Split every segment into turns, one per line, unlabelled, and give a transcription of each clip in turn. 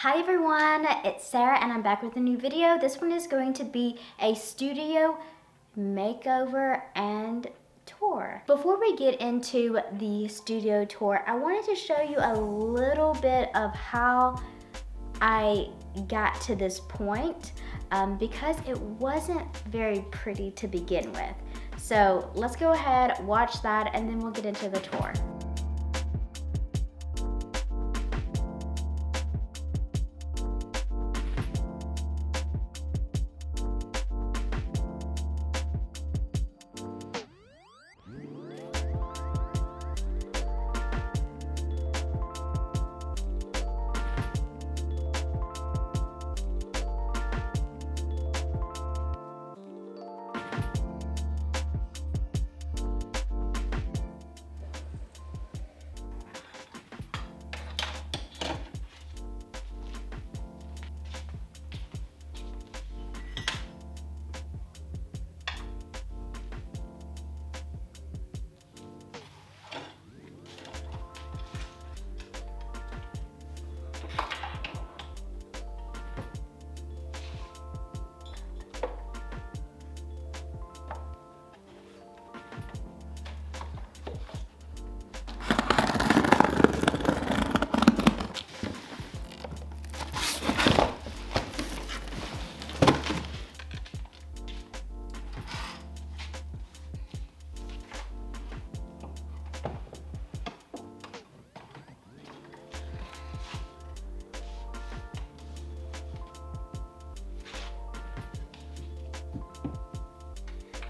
Hi everyone, it's Sarah and I'm back with a new video. This one is going to be a studio makeover and tour. Before we get into the studio tour, I wanted to show you a little bit of how I got to this point because it wasn't very pretty to begin with. So let's go ahead, watch that, and then we'll get into the tour.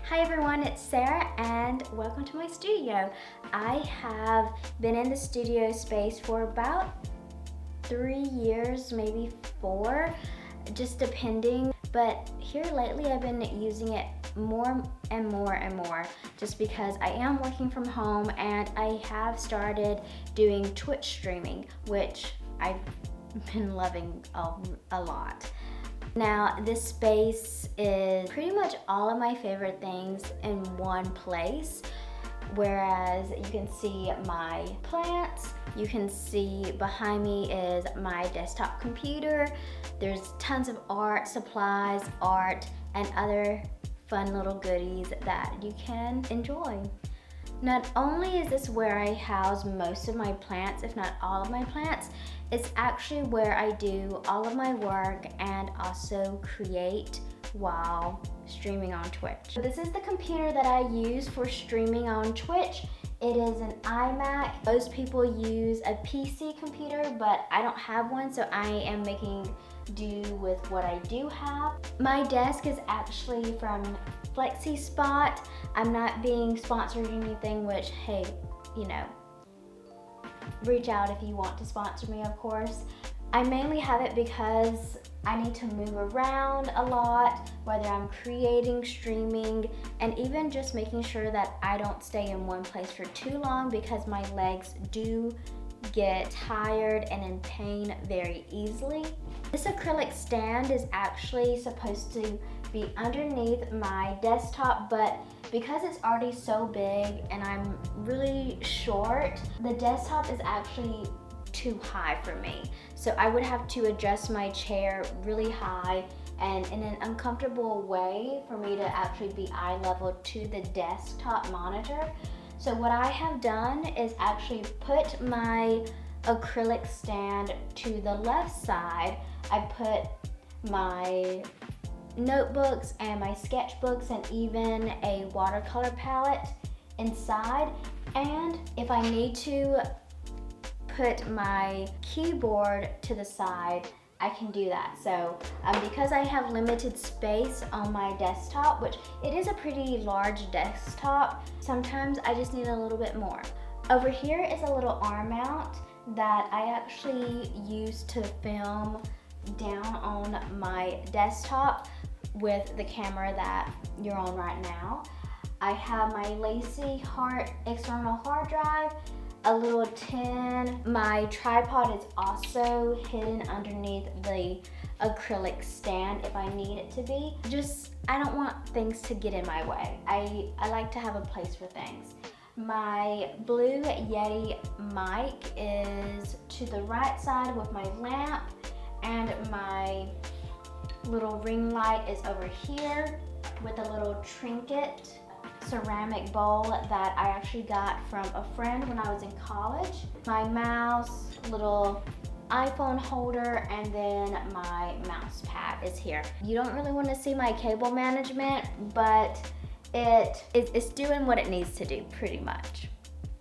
Hi everyone, it's Sarah and welcome to my studio. I have been in the studio space for about 3 years, maybe 4, just depending. But here lately I've been using it more and more and more just because I am working from home and I have started doing Twitch streaming, which I've been loving a lot. Now, this space is pretty much all of my favorite things in one place, whereas you can see my plants, you can see behind me is my desktop computer. There's tons of art supplies, art, and other fun little goodies that you can enjoy. Not only is this where I house most of my plants, if not all of my plants, it's actually where I do all of my work and also create while streaming on Twitch. This is the computer that I use for streaming on Twitch. It is an iMac. Most people use a PC computer, but I don't have one, so I am making do with what I do have. My desk is actually from FlexiSpot. I'm not being sponsored or anything, which, hey, you know, reach out if you want to sponsor me, of course. I mainly have it because I need to move around a lot, whether I'm creating, streaming, and even just making sure that I don't stay in one place for too long because my legs do get tired and in pain very easily. This acrylic stand is actually supposed to be underneath my desktop, but because it's already so big and I'm really short, the desktop is actually too high for me. So I would have to adjust my chair really high and in an uncomfortable way for me to actually be eye level to the desktop monitor. So what I have done is actually put my acrylic stand to the left side. I put my notebooks and my sketchbooks and even a watercolor palette inside. And if I need to put my keyboard to the side, I can do that. So because I have limited space on my desktop, which it is a pretty large desktop, sometimes I just need a little bit more. Over here is a little arm mount that I actually use to film down on my desktop with the camera that you're on right now. I have my Lacy Heart external hard drive, a little tin. My tripod is also hidden underneath the acrylic stand if I need it to be. I don't want things to get in my way. I like to have a place for things. My Blue Yeti mic is to the right side with my lamp, And my little ring light is over here with a little trinket ceramic bowl that I actually got from a friend when I was in college. My mouse, little iPhone holder, and then my mouse pad is here. You don't really want to see my cable management, but it's doing what it needs to do pretty much.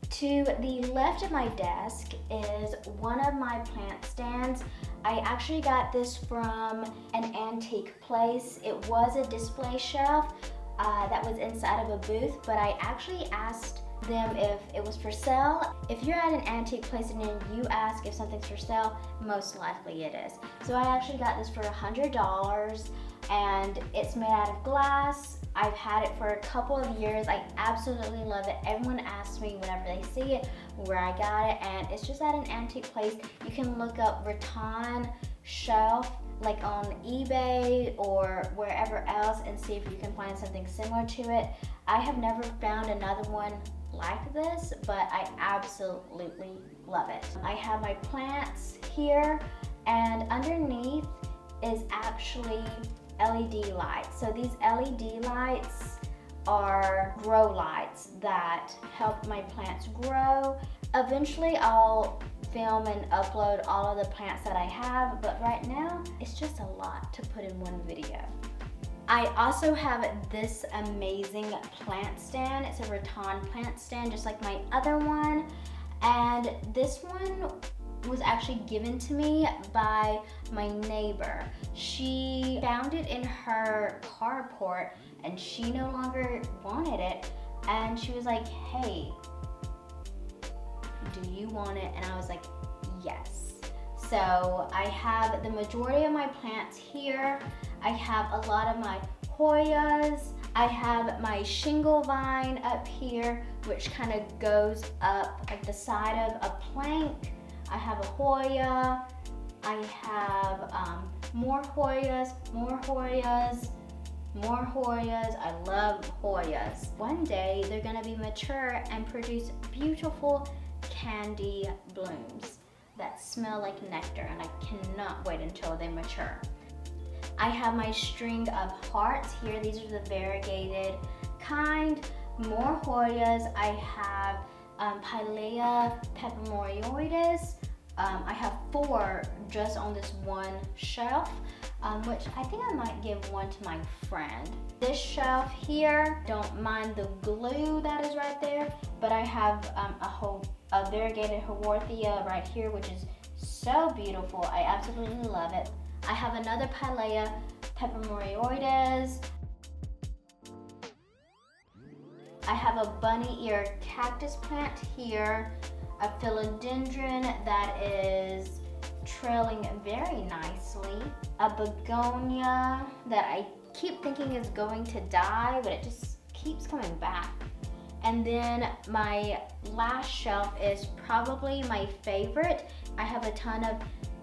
To the left of my desk is one of my plant stands. I actually got this from an antique place. It was a display shelf that was inside of a booth, but I actually asked them if it was for sale. If you're at an antique place and then you ask if something's for sale, most likely it is. So I actually got this for $100 and it's made out of glass. I've had it for a couple of years. I absolutely love it. Everyone asks me whenever they see it where I got it, and it's just at an antique place. You can look up rattan shelf like on eBay or wherever else and see if you can find something similar to it. I have never found another one like this, but I absolutely love it. I have my plants here, and underneath is actually LED lights. So these LED lights are grow lights that help my plants grow. Eventually I'll film and upload all of the plants that I have, but right now it's just a lot to put in one video. I also have this amazing plant stand. It's a rattan plant stand just like my other one, and this one was actually given to me by my neighbor. She found it in her carport and she no longer wanted it, and she was like, hey, do you want it? And I was like, yes. So I have the majority of my plants here. I have a lot of my Hoyas. I have my shingle vine up here, which kind of goes up like the side of a plank. I have a Hoya. I have more Hoyas, more Hoyas, more Hoyas. I love Hoyas. One day they're gonna be mature and produce beautiful candy blooms that smell like nectar, and I cannot wait until they mature. I have my string of hearts here. These are the variegated kind. More Hoyas. I have Pilea peperomioides. I have 4 just on this one shelf, which I think I might give one to my friend. This shelf here, don't mind the glue that is right there, but I have a variegated Haworthia right here, which is so beautiful. I absolutely love it. I have another Pilea peperomioides. I have a bunny ear cactus plant here, a philodendron that is trailing very nicely, a begonia that I keep thinking is going to die, but it just keeps coming back. And then my last shelf is probably my favorite. I have a ton of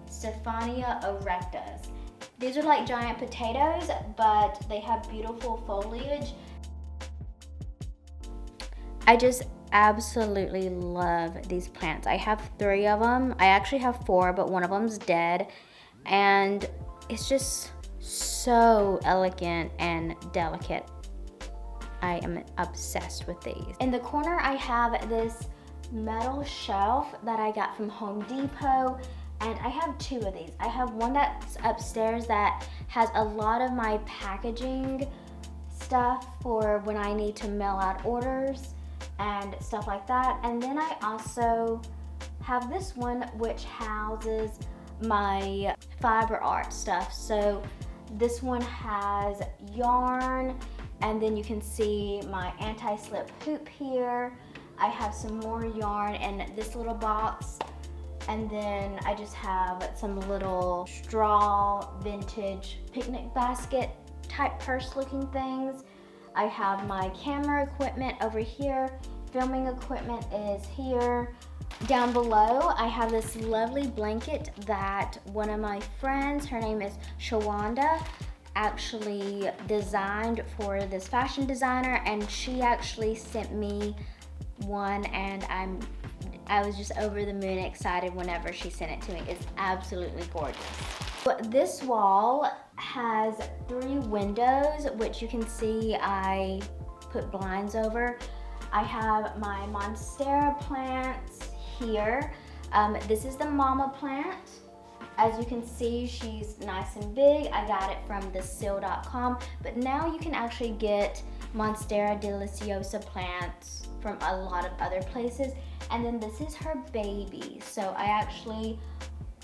Stephania erectas. These are like giant potatoes, but they have beautiful foliage. I just absolutely love these plants. I have 3 of them. I actually have 4, but one of them's dead. And it's just so elegant and delicate. I am obsessed with these. In the corner, I have this metal shelf that I got from Home Depot, and I have 2 of these. I have one that's upstairs that has a lot of my packaging stuff for when I need to mail out orders and stuff like that. And then I also have this one which houses my fiber art stuff. So this one has yarn, and then you can see my anti-slip hoop here. I have some more yarn in this little box, and then I just have some little straw vintage picnic basket type purse looking things. I have my camera equipment over here. Filming equipment is here. Down below, I have this lovely blanket that one of my friends, her name is Shawanda, actually designed for this fashion designer, and she actually sent me one, and I'm I was just over the moon excited whenever she sent it to me. It's absolutely gorgeous. But this wall has 3 windows, which you can see I put blinds over. I have my monstera plants here. This is the mama plant. As you can see, she's nice and big. I got it from thesil.com, but now you can actually get Monstera deliciosa plants from a lot of other places. And then this is her baby. So I actually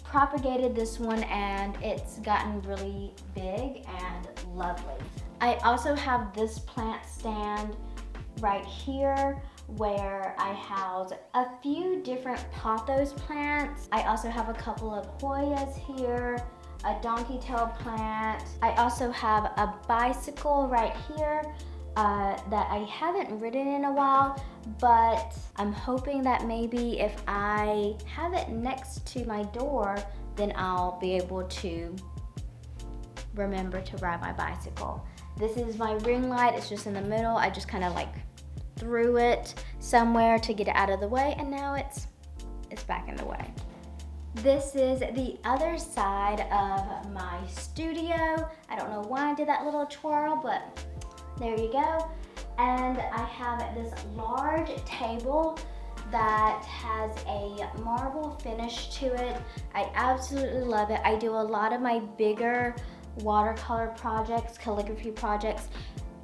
propagated this one and it's gotten really big and lovely. I also have this plant stand right here where I house a few different pothos plants. I also have a couple of Hoyas here, a donkey tail plant. I also have a bicycle right here that I haven't ridden in a while, but I'm hoping that maybe if I have it next to my door, then I'll be able to remember to ride my bicycle. This is my ring light. It's just in the middle. I just kind of like threw it somewhere to get it out of the way, and now it's back in the way. This is the other side of my studio. I don't know why I did that little twirl, but there you go. And I have this large table that has a marble finish to it. I absolutely love it. I do a lot of my bigger watercolor projects, calligraphy projects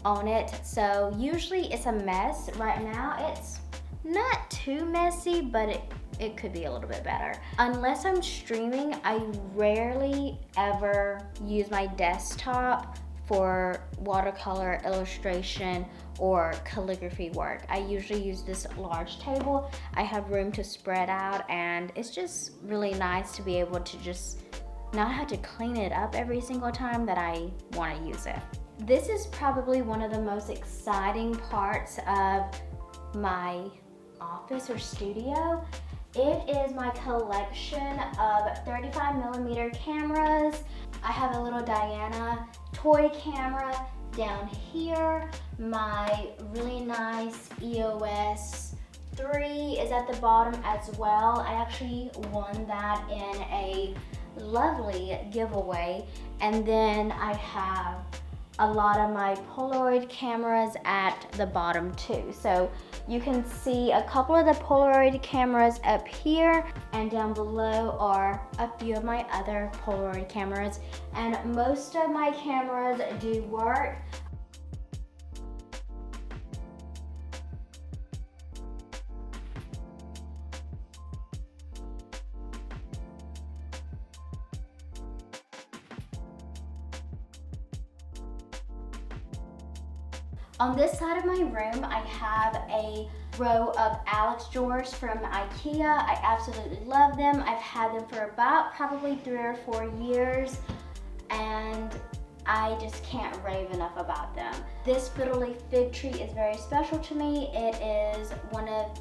on it. So usually it's a mess. Right now it's not too messy, but it could be a little bit better. Unless I'm streaming, I rarely ever use my desktop for watercolor illustration or calligraphy work. I usually use this large table. I have room to spread out, and it's just really nice to be able to just not have to clean it up every single time that I want to use it. This is probably one of the most exciting parts of my office or studio. It is my collection of 35mm cameras. I have a little Diana toy camera down here. My really nice EOS 3 is at the bottom as well. I actually won that in a lovely giveaway. And then I have a lot of my Polaroid cameras at the bottom too. So you can see a couple of the Polaroid cameras up here, and down below are a few of my other Polaroid cameras. And most of my cameras do work. On this side of my room, I have a row of Alex drawers from IKEA. I absolutely love them. I've had them for about probably 3 or 4 years, and I just can't rave enough about them. This fiddle leaf fig tree is very special to me. It is one of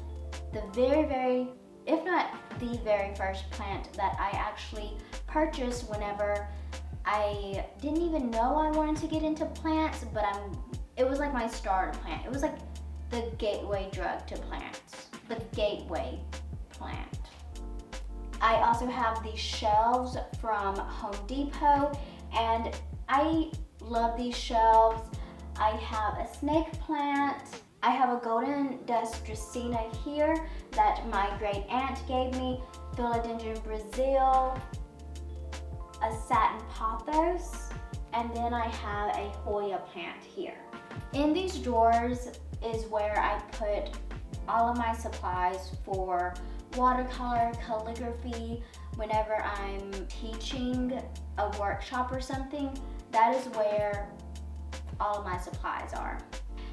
the very, if not the very first plant that I actually purchased whenever I didn't even know I wanted to get into plants, but it was like my starter plant. It was like the gateway drug to plants, the gateway plant. I also have these shelves from Home Depot, and I love these shelves. I have a snake plant. I have a golden dust dracaena here that my great aunt gave me, philodendron Brazil, a satin pothos, and then I have a Hoya plant here. In these drawers is where I put all of my supplies for watercolor, calligraphy. Whenever I'm teaching a workshop or something, that is where all of my supplies are.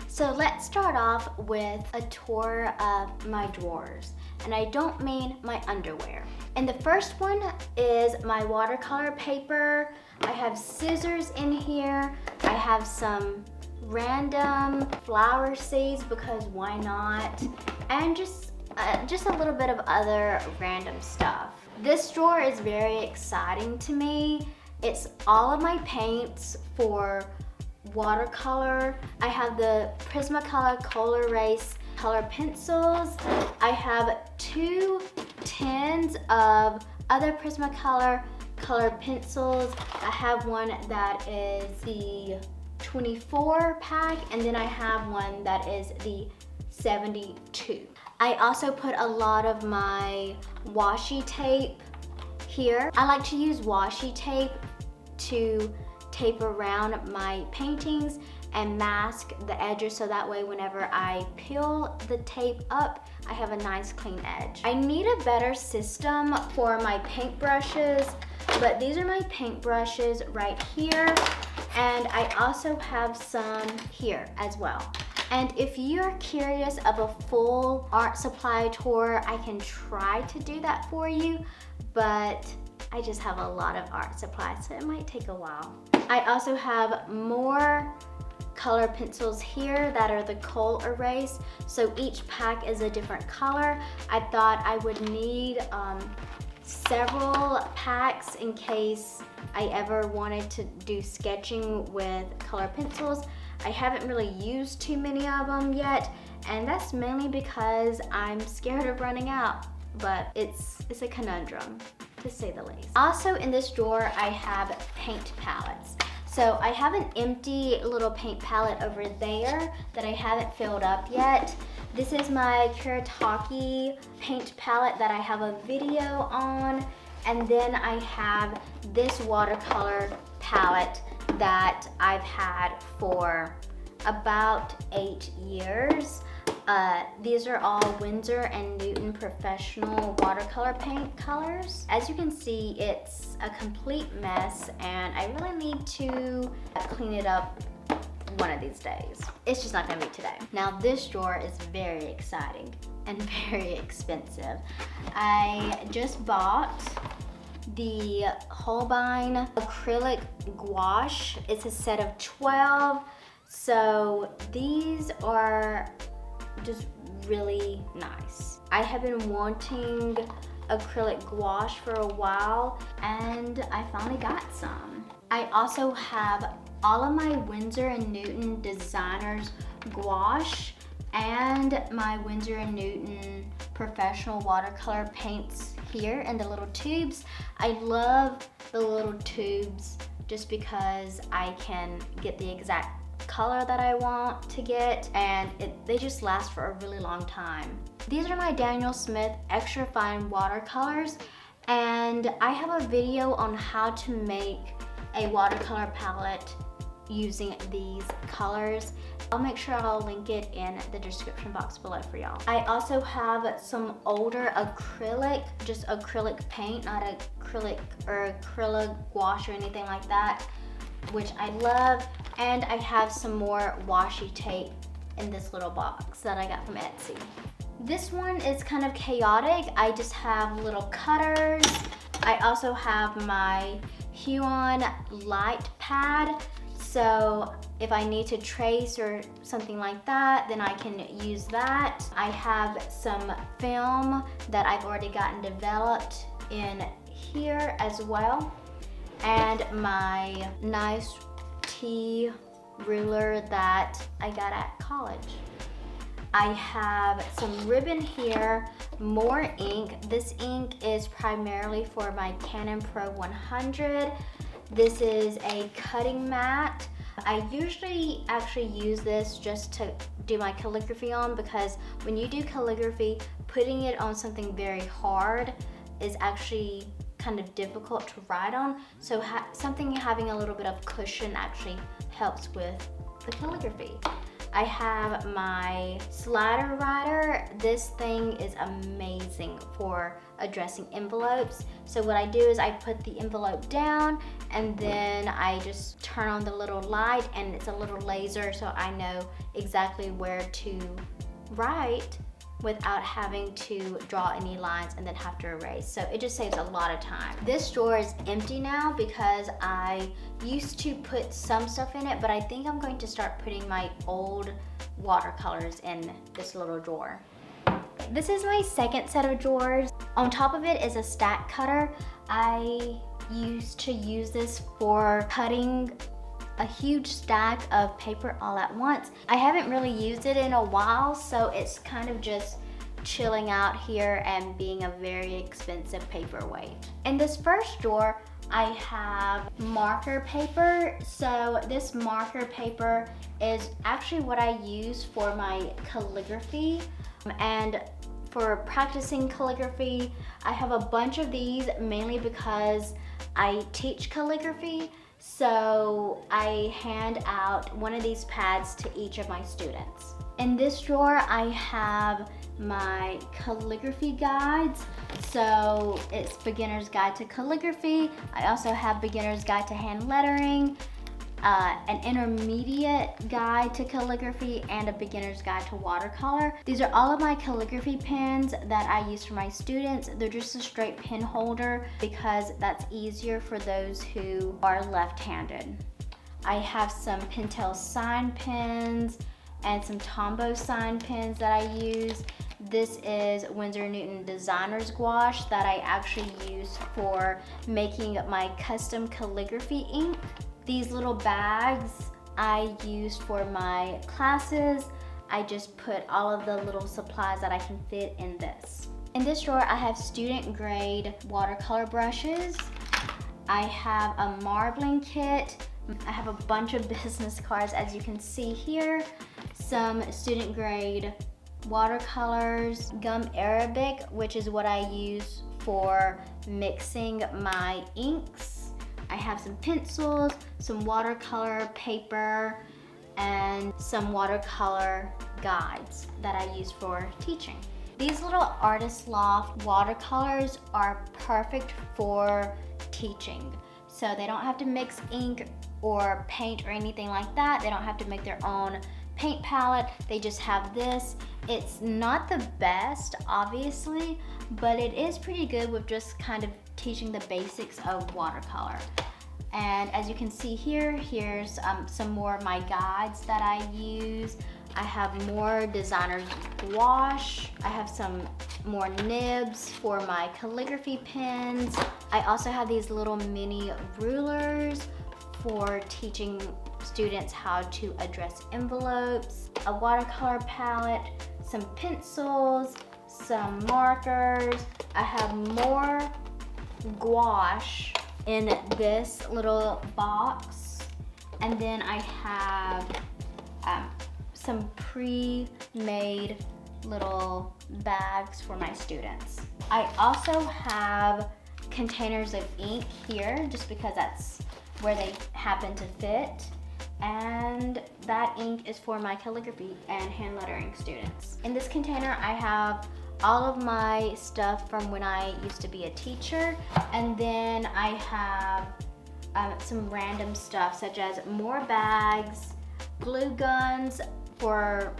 So let's start off with a tour of my drawers. And I don't mean my underwear. And the first one is my watercolor paper. I have scissors in here. I have some random flower seeds because why not? And just a little bit of other random stuff. This drawer is very exciting to me. It's all of my paints for watercolor. I have the Prismacolor Color Race color pencils. I have 2 tins of other Prismacolor colored pencils. I have one that is the 24 pack, and then I have one that is the 72. I also put a lot of my washi tape here. I like to use washi tape to tape around my paintings and mask the edges, so that way whenever I peel the tape up, I have a nice clean edge. I need a better system for my paintbrushes, but these are my paintbrushes right here, and I also have some here as well. And if you're curious of a full art supply tour, I can try to do that for you, but I just have a lot of art supplies, so it might take a while. I also have more color pencils here that are the Kohl Erase. So each pack is a different color. I thought I would need several packs in case I ever wanted to do sketching with color pencils. I haven't really used too many of them yet, and that's mainly because I'm scared of running out, but it's a conundrum, to say the least. Also in this drawer, I have paint palettes. So I have an empty little paint palette over there that I haven't filled up yet. This is my Kuretake paint palette that I have a video on. And then I have this watercolor palette that I've had for about 8 years. These are all Winsor and Newton professional watercolor paint colors. As you can see, it's a complete mess, and I really need to clean it up one of these days. It's just not gonna be today. Now this drawer is very exciting and very expensive. I just bought the Holbein acrylic gouache. It's a set of 12. So these are just really nice. I have been wanting acrylic gouache for a while, and I finally got some. I also have all of my Winsor and Newton designers gouache and my Winsor and Newton professional watercolor paints here in the little tubes. I love the little tubes just because I can get the exact color that I want to get, and they just last for a really long time. These are my Daniel Smith extra fine watercolors, and I have a video on how to make a watercolor palette using these colors. I'll make sure I'll link it in the description box below for y'all. I also have some older acrylic, just acrylic paint, not acrylic or acrylic gouache or anything like that, which I love. And I have some more washi tape in this little box that I got from Etsy. This one is kind of chaotic. I just have little cutters. I also have my Huon light pad. So if I need to trace or something like that, then I can use that. I have some film that I've already gotten developed in here as well. And my nice T ruler that I got at college. I have some ribbon here, more ink. This ink is primarily for my Canon Pro 100. This is a cutting mat. I usually actually use this just to do my calligraphy on, because when you do calligraphy, putting it on something very hard is actually kind of difficult to write on. So something having a little bit of cushion actually helps with the calligraphy. I have my slider writer. This thing is amazing for addressing envelopes. So what I do is I put the envelope down, and then I just turn on the little light, and it's a little laser, so I know exactly where to write without having to draw any lines and then have to erase. So it just saves a lot of time. This drawer is empty now because I used to put some stuff in it, but I think I'm going to start putting my old watercolors in this little drawer. This is my second set of drawers. On top of it is a stack cutter. I used to use this for cutting a huge stack of paper all at once. I haven't really used it in a while, so it's kind of just chilling out here and being a very expensive paperweight. In this first drawer, I have marker paper. So this marker paper is actually what I use for my calligraphy. And for practicing calligraphy, I have a bunch of these mainly because I teach calligraphy. So I hand out one of these pads to each of my students. In this drawer, I have my calligraphy guides. So it's Beginner's Guide to Calligraphy. I also have Beginner's Guide to Hand Lettering, an Intermediate Guide to Calligraphy, and a Beginner's Guide to Watercolor. These are all of my calligraphy pens that I use for my students. They're just a straight pen holder because that's easier for those who are left-handed. I have some Pentel sign pens and some Tombow sign pens that I use. This is Winsor Newton Designer's Gouache that I actually use for making my custom calligraphy ink. These little bags I use for my classes. I just put all of the little supplies that I can fit in this. In this drawer, I have student grade watercolor brushes. I have a marbling kit. I have a bunch of business cards, as you can see here. Some student grade watercolors, gum arabic, which is what I use for mixing my inks. I have some pencils, some watercolor paper, and some watercolor guides that I use for teaching. These little Artist Loft watercolors are perfect for teaching. So they don't have to mix ink or paint or anything like that. They don't have to make their own paint palette. They just have this. It's not the best, obviously, but it is pretty good with just kind of teaching the basics of watercolor. And as you can see here, here's some more of my guides that I use. I have more designer's gouache. I have some more nibs for my calligraphy pens. I also have these little mini rulers for teaching students how to address envelopes, a watercolor palette, some pencils, some markers. I have more gouache in this little box, and then I have some pre-made little bags for my students. I also have containers of ink here just because that's where they happen to fit, and that ink is for my calligraphy and hand lettering students. In this container I have all of my stuff from when I used to be a teacher, and then I have some random stuff such as more bags, glue guns for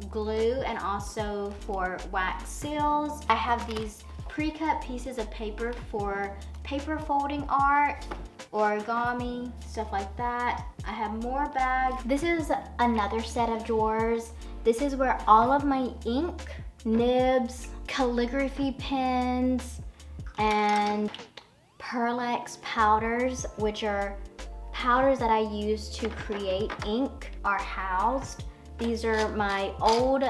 glue and also for wax seals. I have these pre-cut pieces of paper for paper folding art, origami, stuff like that. I have more bags. This is another set of drawers. This is where all of my ink, nibs, calligraphy pens, and Pearl-Ex powders, which are powders that I use to create ink, are housed. These are my old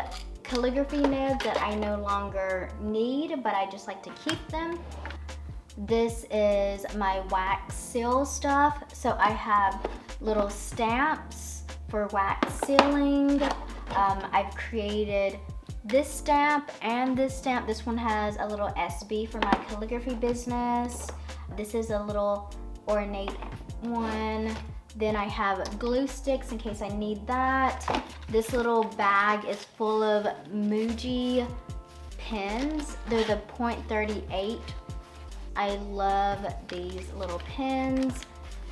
calligraphy nibs that I no longer need, but I just like to keep them. This is my wax seal stuff. So I have little stamps for wax sealing. I've created this stamp and this stamp. This one has a little SB for my calligraphy business. This is a little ornate one. Then I have glue sticks in case I need that. This little bag is full of Muji pens. They're the .38. I love these little pens.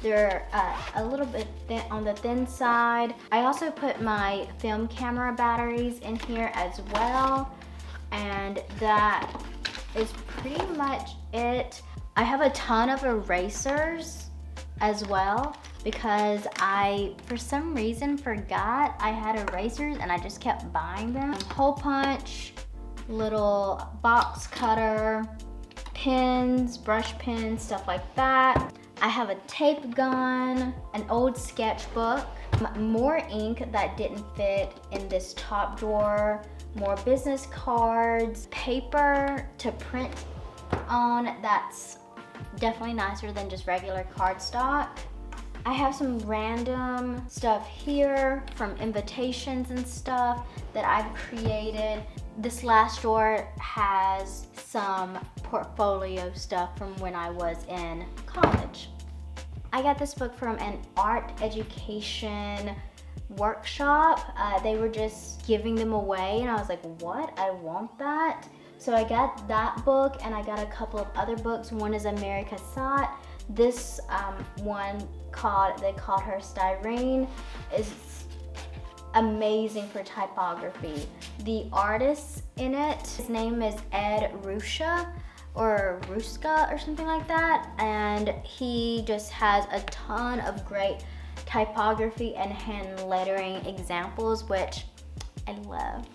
They're a little bit thin on the thin side. I also put my film camera batteries in here as well. And that is pretty much it. I have a ton of erasers as well because I, for some reason, forgot I had erasers and I just kept buying them. Hole punch, little box cutter, pens, brush pens, stuff like that. I have a tape gun, an old sketchbook, more ink that didn't fit in this top drawer, more business cards, paper to print on that's definitely nicer than just regular cardstock. I have some random stuff here from invitations and stuff that I've created. This last drawer has some portfolio stuff from when I was in college. I got this book from an art education workshop. They were just giving them away and I was like, what? I want that. So I got that book and I got a couple of other books. One is America Sot. This one they called her Styrene is amazing for typography. The artist in it, his name is Ed Ruscha or Ruska or something like that, and he just has a ton of great typography and hand lettering examples, which I love.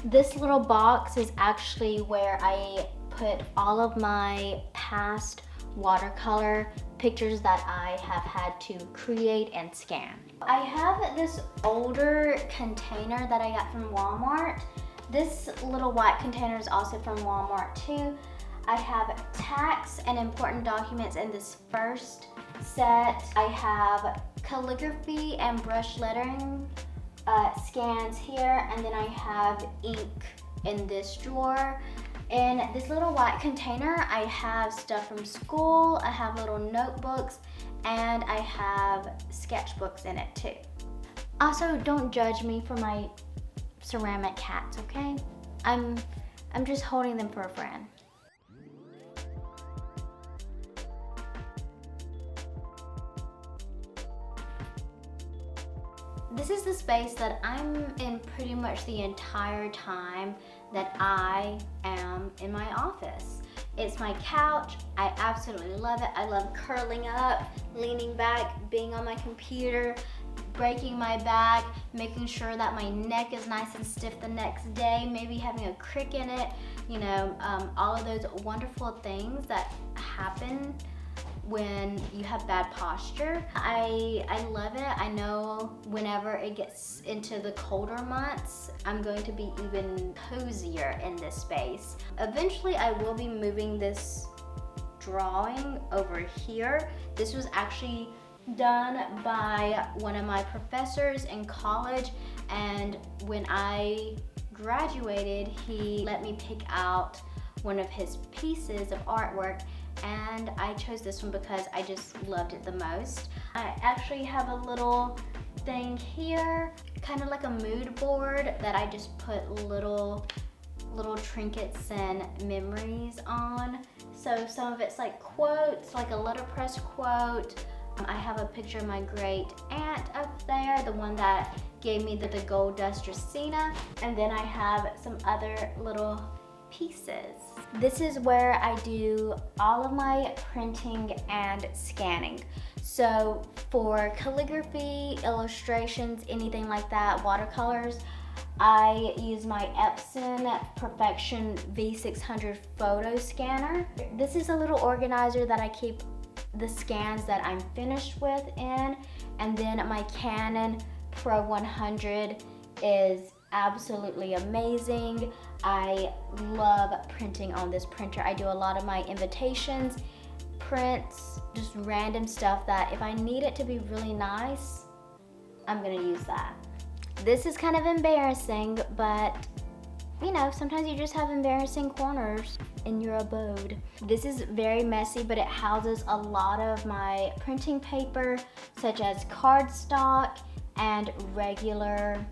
This little box is actually where I put all of my past watercolor pictures that I have had to create and scan. I have this older container that I got from Walmart. This little white container is also from Walmart too. I have tax and important documents in this first set. I have calligraphy and brush lettering scans here, and then I have ink in this drawer. In this little white container, I have stuff from school, I have little notebooks, and I have sketchbooks in it too. Also, don't judge me for my ceramic cats, okay? I'm just holding them for a friend. This is the space that I'm in pretty much the entire time that I am in my office. It's my couch. I absolutely love it. I love curling up, leaning back, being on my computer, breaking my back, making sure that my neck is nice and stiff the next day, maybe having a crick in it, you know, all of those wonderful things that happen when you have bad posture. I love it. I know whenever it gets into the colder months, I'm going to be even cozier in this space. Eventually, I will be moving this drawing over here. This was actually done by one of my professors in college, and when I graduated, he let me pick out one of his pieces of artwork, and I chose this one because I just loved it the most. I actually have a little thing here, kind of like a mood board that I just put little trinkets and memories on. So some of it's like quotes, like a letterpress quote. I have a picture of my great aunt up there, the one that gave me the gold dust Dracaena, and then I have some other little pieces. This is where I do all of my printing and scanning. So for calligraphy, illustrations, anything like that, watercolors, I use my Epson Perfection V600 photo scanner. This is a little organizer that I keep the scans that I'm finished with in, and then my Canon Pro 100 is absolutely amazing. I love printing on this printer. I do a lot of my invitations, prints, just random stuff that if I need it to be really nice, I'm gonna use that. This is kind of embarrassing, but you know, sometimes you just have embarrassing corners in your abode. This is very messy, but it houses a lot of my printing paper, such as cardstock and regular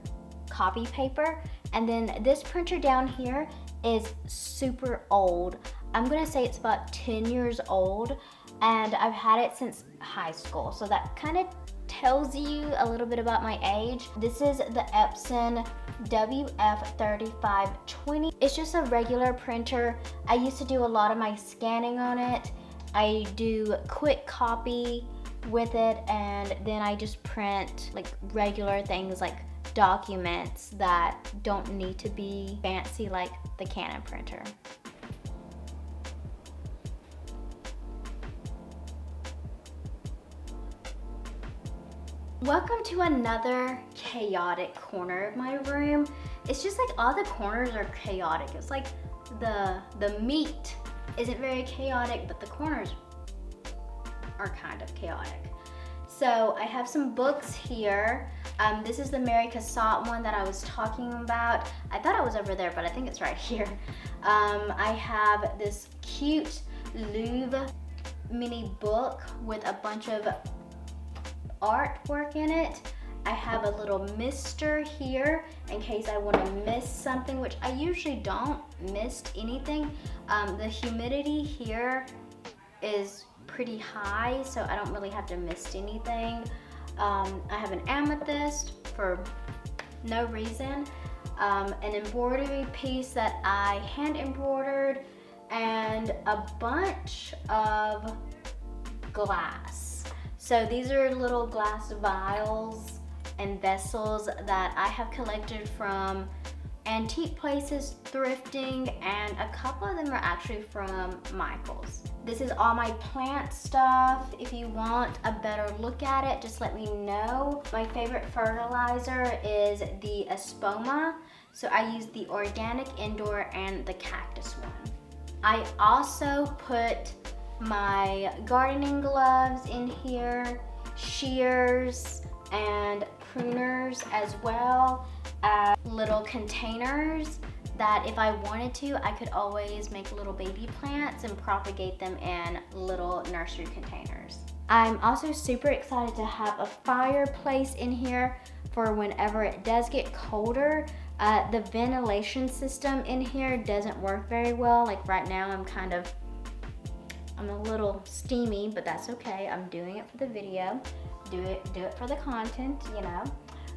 copy paper. And then this printer down here is super old. I'm gonna say it's about 10 years old, and I've had it since high school. So that kind of tells you a little bit about my age. This is the Epson WF3520. It's just a regular printer. I used to do a lot of my scanning on it. I do quick copy with it, and then I just print like regular things like documents that don't need to be fancy like the Canon printer. Welcome to another chaotic corner of my room. It's just like all the corners are chaotic. It's like the meat isn't very chaotic, but the corners are kind of chaotic. So I have some books here. This is the Mary Cassatt one that I was talking about. I thought it was over there, but I think it's right here. I have this cute Louvre mini book with a bunch of artwork in it. I have a little mister here in case I want to miss something, which I usually don't miss anything. The humidity here is pretty high, so I don't really have to miss anything. I have an amethyst for no reason, an embroidery piece that I hand embroidered, and a bunch of glass. So these are little glass vials and vessels that I have collected from antique places, thrifting, and a couple of them are actually from Michael's. This is all my plant stuff. If you want a better look at it, just let me know. My favorite fertilizer is the Espoma. So I use the organic indoor and the cactus one. I also put my gardening gloves in here, shears and pruners, as well as little containers that if I wanted to, I could always make little baby plants and propagate them in little nursery containers. I'm also super excited to have a fireplace in here for whenever it does get colder. The ventilation system in here doesn't work very well. Like right now I'm a little steamy, but that's okay. I'm doing it for the video. Do it for the content, you know.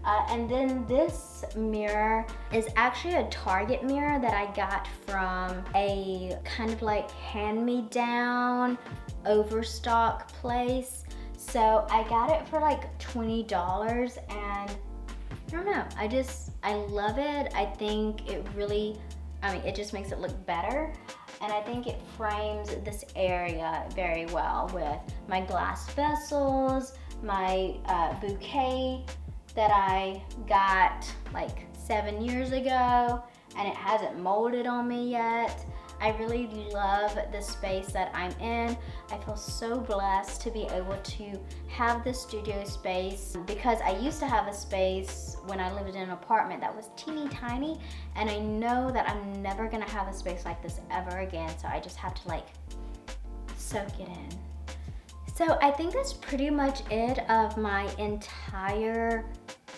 And then this mirror is actually a Target mirror that I got from a kind of like hand-me-down overstock place. So I got it for like $20, and I don't know, I love it. I think it really, it just makes it look better. And I think it frames this area very well with my glass vessels, my bouquet that I got like 7 years ago, and it hasn't molded on me yet. I really love the space that I'm in. I feel so blessed to be able to have this studio space, because I used to have a space when I lived in an apartment that was teeny tiny, and I know that I'm never gonna have a space like this ever again, so I just have to like soak it in. So I think that's pretty much it of my entire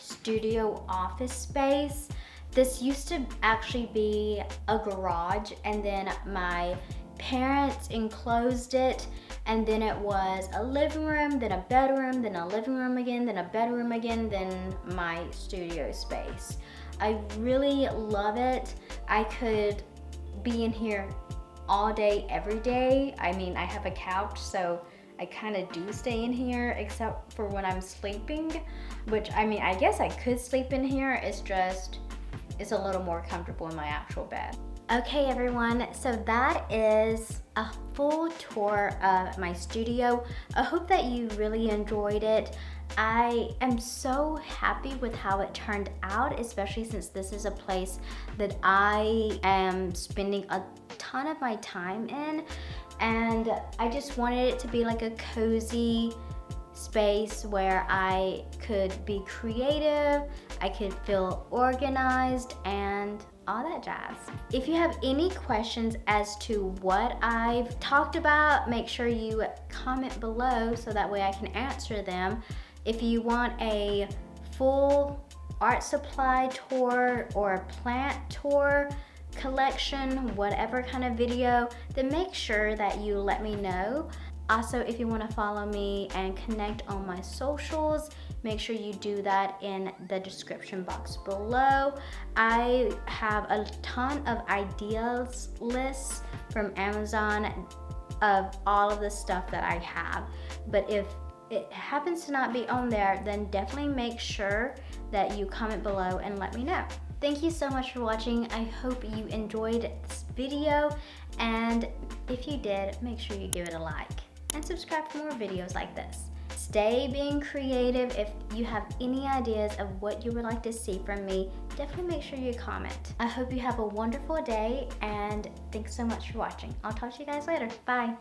studio office space. This used to actually be a garage, and then my parents enclosed it, and then it was a living room, then a bedroom, then a living room again, then a bedroom again, then my studio space. I really love it. I could be in here all day, every day. I have a couch, so I kind of do stay in here except for when I'm sleeping, which I guess I could sleep in here. It's a little more comfortable in my actual bed. Okay everyone, so that is a full tour of my studio. I hope that you really enjoyed it. I am so happy with how it turned out, especially since this is a place that I am spending a ton of my time in, and I just wanted it to be like a cozy space where I could be creative, I could feel organized, and all that jazz. If you have any questions as to what I've talked about, make sure you comment below so that way I can answer them. If you want a full art supply tour or a plant tour, collection, whatever kind of video, then make sure that you let me know. Also, if you want to follow me and connect on my socials, make sure you do that in the description box below. I have a ton of ideas lists from Amazon of all of the stuff that I have, but if it happens to not be on there, then definitely make sure that you comment below and let me know. Thank you so much for watching. I hope you enjoyed this video, and if you did, make sure you give it a like and subscribe for more videos like this. Stay being creative. If you have any ideas of what you would like to see from me, definitely make sure you comment. I hope you have a wonderful day, and thanks so much for watching. I'll talk to you guys later. Bye.